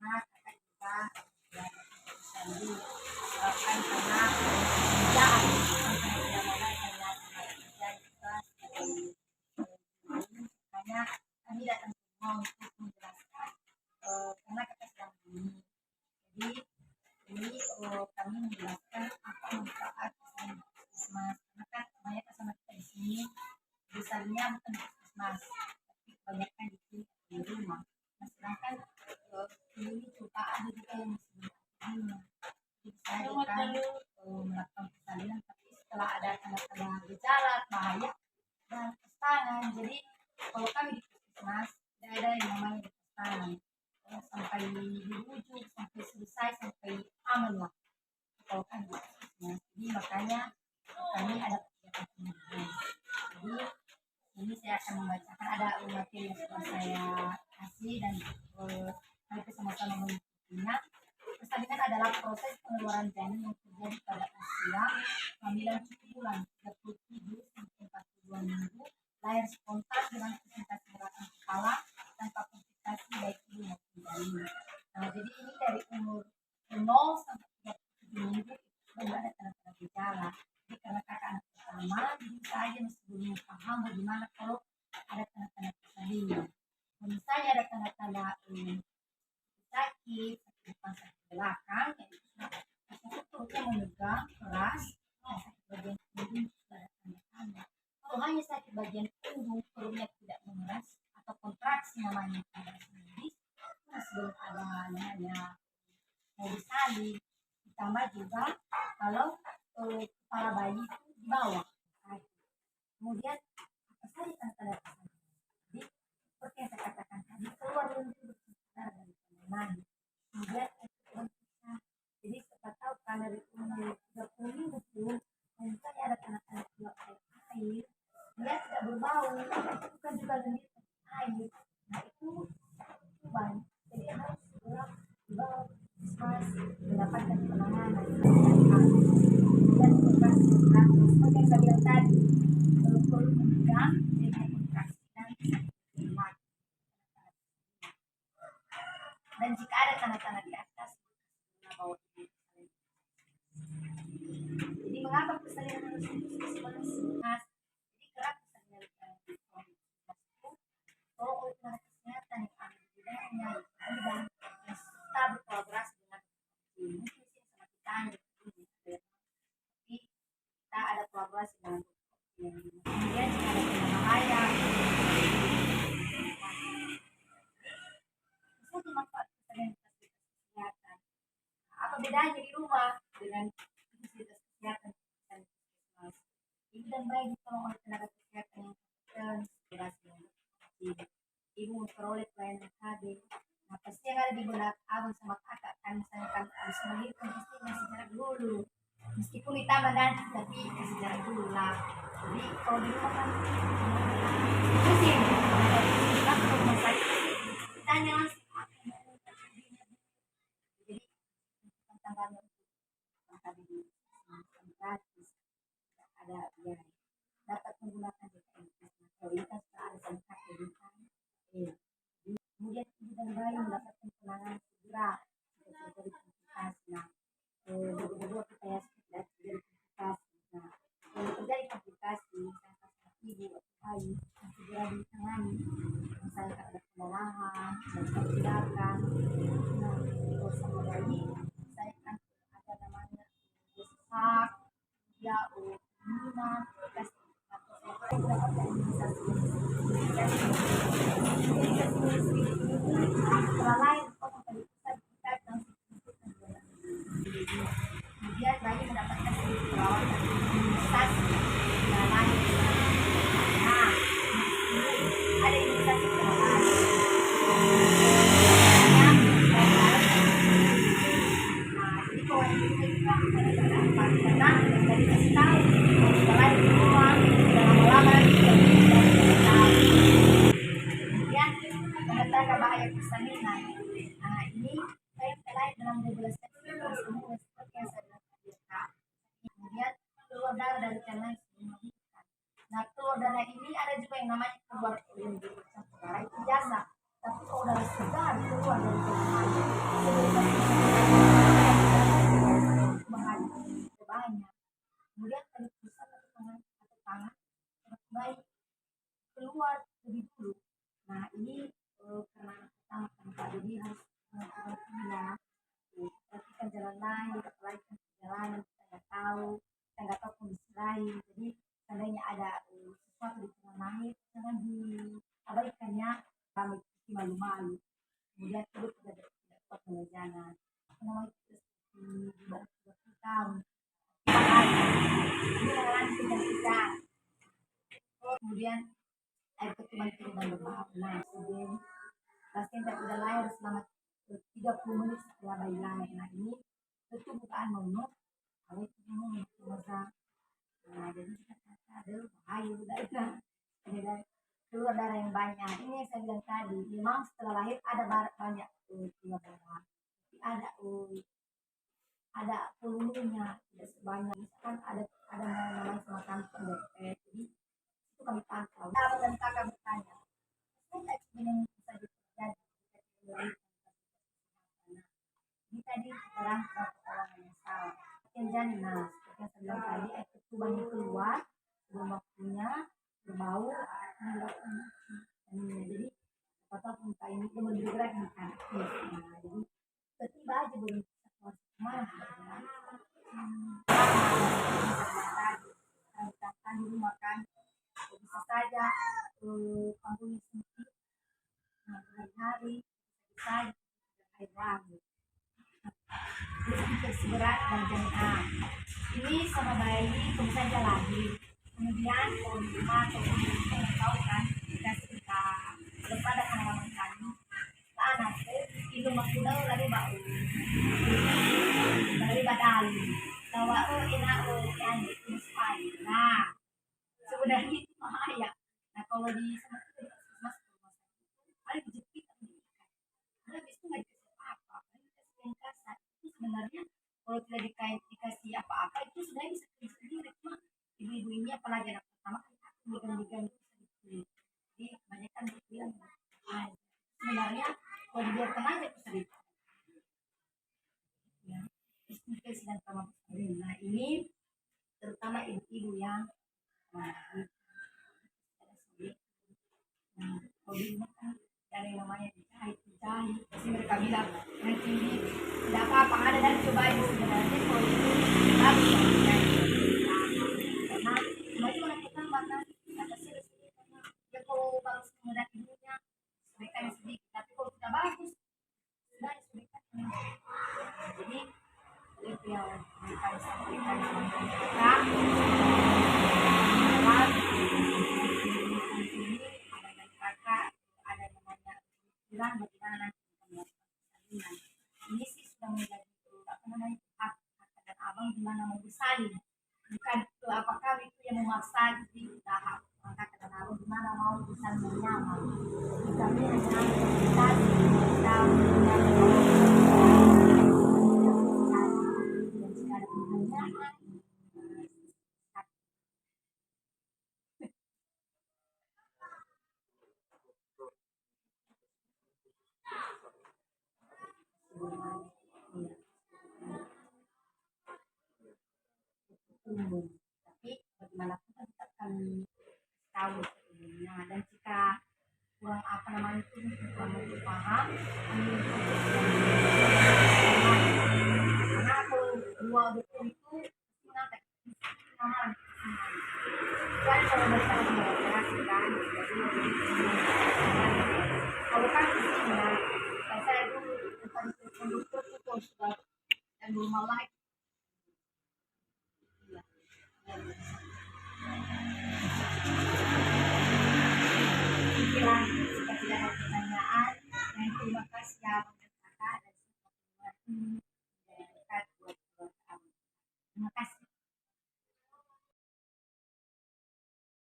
karena kakak juga ya sendiri kan karena pekerjaan sampai tidak mana karena kerja juga sebagai makanya kami datang ke rumah untuk menjelaskan karena kakak sedang begini. Jadi ini kami menjelaskan apa manfaat puskesmas karena kan banyak sama kita di sini besarnya bukan puskesmas tapi kebanyakan di sini di rumah. Nah, sedangkan ini juga ada juga yang sebelum bisa kan melakukan persalinan tapi setelah ada tanda-tanda gejala bahaya dan kestangan. Jadi kalau kami di puskesmas tidak ada yang namanya kestangan sampai dirujuk sampai selesai sampai aman lah kalau kan di puskesmas. Jadi makanya kami ada kegiatan pendidikan. Jadi ini saya akan membacakan ada materi yang sudah saya kasih dan mari sama-sama mengikutinya. Persalinan adalah proses pengeluaran janin yang terjadi pada usia kehamilan 7 bulan, 37 sampai 42 minggu, lahir spontan dengan presentasi gerakan kepala tanpa komplikasi baik ibu maupun janin. Nah, jadi ini dari umur 0 sampai 37 minggu itu sudah ada tanda-tanda gejala. Jadi karena kakak anak pertama, jadi saya masih belum paham bagaimana kalau ada tanda-tanda persalinan. Misalnya ada tanda-tanda sakit depan sakit belakang, yaitu sakit perutnya menegang keras, sakit bagian punggung juga ada tanda-tanda. Kalau hanya sakit bagian punggung, perutnya tidak mengeras atau kontraksi namanya kontraksi medis, masih belum ada namanya mau disalin. Ditambah juga kalau kepala bayi itu di bawah. Kemudian apa saja tanda-tanda persalinan? Jadi seperti yang saya katakan tadi, keluar lendir bersaudara dari kandungan. Kemudian jadi kita tahu kan dari umur 30 minggu pun misalnya ada tanda-tanda keluar air, dia tidak berbau, bukan juga lendir air. Nah itu cuman, jadi harus segera dibawa puskesmas mendapatkan penanganan. Kemudian kontraksi seperti yang saya bilang tadi, perut menegang, jadi kontraksi dan sakit lemak. Dan jika ada tanda-tanda di atas, bawa ibu persalinan. Jadi mengapa persalinan harus di puskesmas? Jadi kerap persalinan yang di puskesmas itu tolong oleh tenaga kesehatan yang ahli bidangnya dan yang kita berkolaborasi dengan mungkin sama kita tapi kita ada kolaborasi dengan kemudian jika ada tanda bahaya bisa dimanfaatkan dengan fasilitas kesehatan. Apa bedanya di rumah dengan fasilitas kesehatan dan puskesmas? Ibu dan bayi ditolong oleh tenaga kesehatan yang kompeten, inspirasi yang berfungsi. Ibu memperoleh pelayanan KB. Nah, pasti yang ada di benak abang sama kakak kan misalnya kan harus melahirkan pasti masih jarak dulu. Meskipun ditambah nanti tapi masih jarak dulu lah. Jadi kalau di rumah kan pusing. Nah, kalau rumah sakit ditanya langsung jadi tantangannya tadi gratis tidak ada biaya dapat menggunakan JKN prioritas kearifan kehidupan. Kemudian ibu dan bayi mendapatkan penanganan segera jika terjadi komplikasi. Nah, berdua kita ya tidak terjadi komplikasi. Nah, kalau terjadi komplikasi misalkan ibu atau bayi segera ditangani. Misalnya ada pendarahan dan tindakan. Nah, kalau sama bayi saya kan ada namanya desak, dia minuman, kasih kemudian bayi mendapatkan perawatan imunisasi secara lain. Nah, ada imunisasi secara lain. keluar dari perumahan banyak. Kemudian kami bisa tangan atau tangan baik keluar lebih dulu. Nah ini karena pertama kan Pak, jadi harus mengetahui ya, perhatikan jalan lain, apalagi kan perjalanan kita nggak tahu, kita nggak tahu kondisi lain. Jadi seandainya ada sesuatu di tengah langit, jangan diabaikannya, kami malu-malu. Kemudian itu tidak dapat menjalan. Kenapa itu di bawah 30 tahun? Ini langsung dan kita. Kemudian air ketuban turun dan berbau. Nah, kemudian pasien tidak lahir selama 30 menit setelah bayi lahir. Nah, ini tentu bukan monok. Kalau itu memang masa. Nah, jadi kita kata ada bahaya udah itu. Kemudian keluar darah yang banyak. Ini yang saya bilang tadi. Memang setelah lahir ada banyak keluar darah. Ada ada volumenya tidak sebanyak. Misalkan ada namanya semacam pendek. Jadi itu kami pantau. Nah, dan kakak bertanya, saya ingin bisa terjadi ini tadi sekarang pertolongan yang salah. Yang jadi, nah, seperti yang saya bilang tadi, air ketubannya keluar sebelum waktunya, berbau, jadi apakah muka ini dia bergerak di kanan. Nah, jadi tiba aja belum bisa kemana kan di rumah kan bisa saja kampungnya sendiri. Nah, hari-hari bisa air lagi. Sedikit berat dan jangan ini sama bayi tunggu saja lagi. Kemudian kalau di rumah atau kita tahu kan kita daripada pengalaman kami anak itu makudaw lagi bau dari badal tawa enak yang inspire. Nah sebenarnya itu bahaya. Nah kalau di mas paling dijepit ada itu nggak dikasih apa-apa, paling dikasih yang kasar itu sebenarnya kalau tidak dikasih apa-apa itu sudah bisa sendiri. Cuma ibu-ibu ini apalagi anak pertama kan diganti sedikit, jadi banyak kan bilang sebenarnya kalau dibiarkan aja sedikit ya istri sedang sama besar. Nah ini terutama ibu-ibu yang kalau di rumah kan ada yang namanya dijahit pasti mereka bilang nanti tidak apa-apa ada dan coba ini sebenarnya kalau itu bagus ya karena cuma itu orang pertama kan kata serius karena ya kalau bagus kemudian ibunya sebaiknya sedikit tapi kalau tidak bagus sudah sebaiknya jadi itu yang mereka sampaikan sama kita ada namanya bilang bagaimana nanti persalinan. Ini sih sudah menjadi apa namanya hak dan abang gimana mau bersalin. Bukan itu apakah itu yang memaksa di tahap kakak dan abang gimana mau bersalin nyaman. Kami hanya kita tapi bagaimanapun kan kita akan tahu sebelumnya dan jika kurang apa namanya itu kurang paham karena kalau dua betul itu nanti paham kan kalau misalnya mereka kan jadi kalau kan saya dulu bukan konduktor itu sudah dan belum malah pikiran jika tidak ada pertanyaan, terima kasih ya.